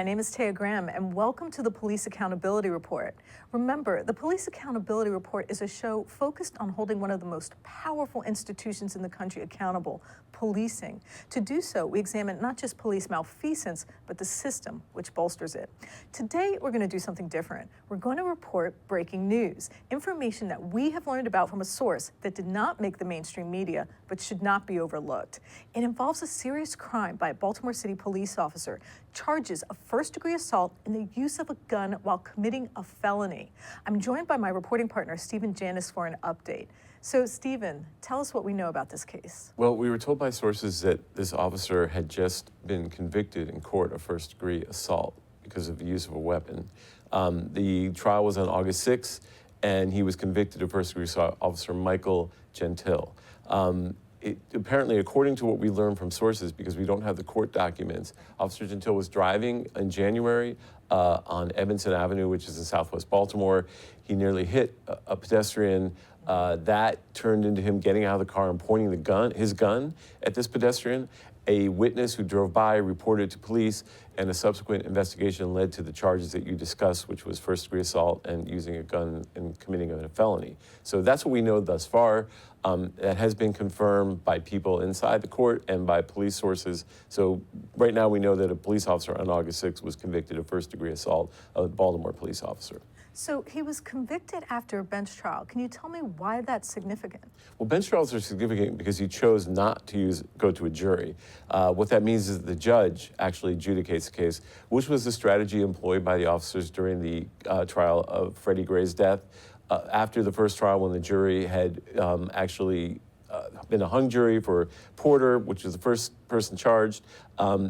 name is Taya and welcome to the Police Accountability Report. Remember, the Police Accountability Report is a show focused on holding one of the most powerful institutions in the country accountable, policing. To do so, we examine not just police malfeasance, but the system which bolsters it. Today, we're going to do something different. We're going to report breaking news, information that we have learned about from a source that did not make the mainstream media, but should not be overlooked. It involves a serious crime by a Baltimore City police officer, charges of first-degree assault and the use of a gun while committing a felony. I'm joined by my reporting partner, Janis, for an update. So, Stephen, tell us what we know about this case. Well, we were told by sources that this officer had just been convicted in court of first-degree assault because of the use of a weapon. The trial was on August 6th, and he was convicted of first-degree assault, Officer Michael Gentile. Apparently, according to what we learned from sources, because we don't have the court documents, Officer Gentile was driving in January on Edmondson Avenue, which is in southwest Baltimore. He nearly hit a pedestrian. That turned into him getting out of the car and pointing his gun at this pedestrian. A witness who drove by reported to police, and a subsequent investigation led to the charges that you discussed, which was first-degree assault and using a gun and committing a felony. So that's what we know thus far. That has been confirmed by people inside the court and by police sources. So right now we know that a police officer on August 6th was convicted of first-degree assault of a Baltimore police officer. So he was convicted after a bench trial. Can you tell me why that's significant? Well, bench trials are significant because he chose not to go to a jury. What that means is that the judge actually adjudicates the case, which was the strategy employed by the officers during the trial of Freddie Gray's death. After the first trial, when the jury had actually been a hung jury for Porter, which was the first person charged,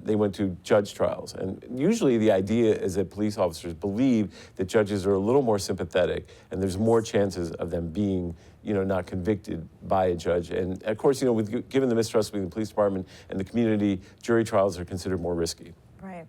they went to judge trials. And usually the idea is that police officers believe that judges are a little more sympathetic and there's more chances of them being, not convicted by a judge. And of course, given the mistrust between the police department and the community, jury trials are considered more risky. Right.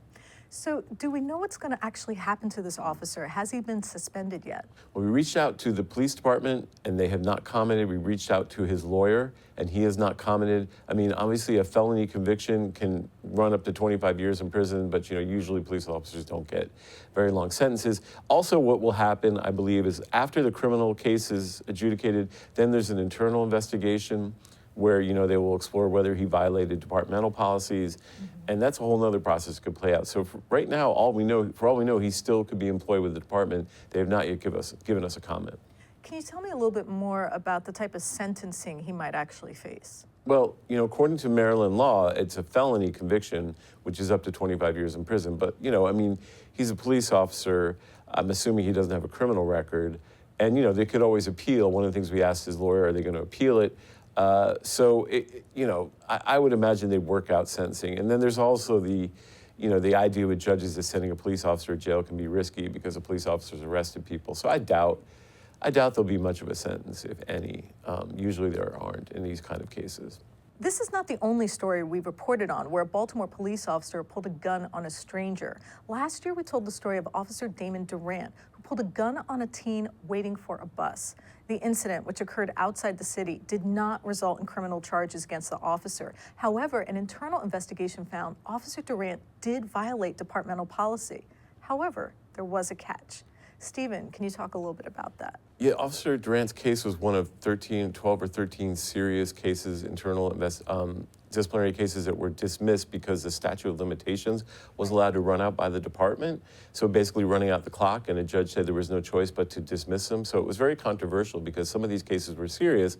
So do we know what's going to actually happen to this officer? Has he been suspended yet? Well, we reached out to the police department and they have not commented. We reached out to his lawyer and he has not commented. I mean, obviously a felony conviction can run up to 25 years in prison, but usually police officers don't get very long sentences. Also, what will happen, I believe, is after the criminal case is adjudicated, then there's an internal investigation where they will explore whether he violated departmental policies, and that's a whole other process that could play out. So right now, for all we know, he still could be employed with the department. They have not yet given us a comment. Can you tell me a little bit more about the type of sentencing he might actually face? Well, according to Maryland law, it's a felony conviction, which is up to 25 years in prison. But, he's a police officer. I'm assuming he doesn't have a criminal record. And, they could always appeal. One of the things we asked his lawyer, are they going to appeal it? I would imagine they'd work out sentencing. And then there's also the idea with judges that sending a police officer to jail can be risky because a police officer's arrested people. So I doubt there'll be much of a sentence, if any. Usually there aren't in these kind of cases. This is not the only story we've reported on where a Baltimore police officer pulled a gun on a stranger. Last year, we told the story of Officer Damon Durant, who pulled a gun on a teen waiting for a bus. The incident, which occurred outside the city, did not result in criminal charges against the officer. However, an internal investigation found Officer Durant did violate departmental policy. However, there was a catch. Stephen, can you talk a little bit about that? Yeah, Officer Durant's case was one of 12 or 13 serious cases, internal disciplinary cases that were dismissed because the statute of limitations was allowed to run out by the department. So basically running out the clock, and a judge said there was no choice but to dismiss them. So it was very controversial because some of these cases were serious,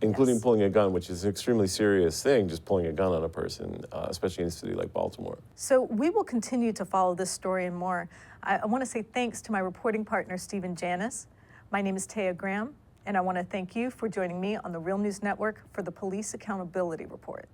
including pulling a gun, which is an extremely serious thing, just pulling a gun on a person, especially in a city like Baltimore. So we will continue to follow this story and more. I want to say thanks to my reporting partner, Janis. My name is Taya, and I want to thank you for joining me on the Real News Network for the Police Accountability Report.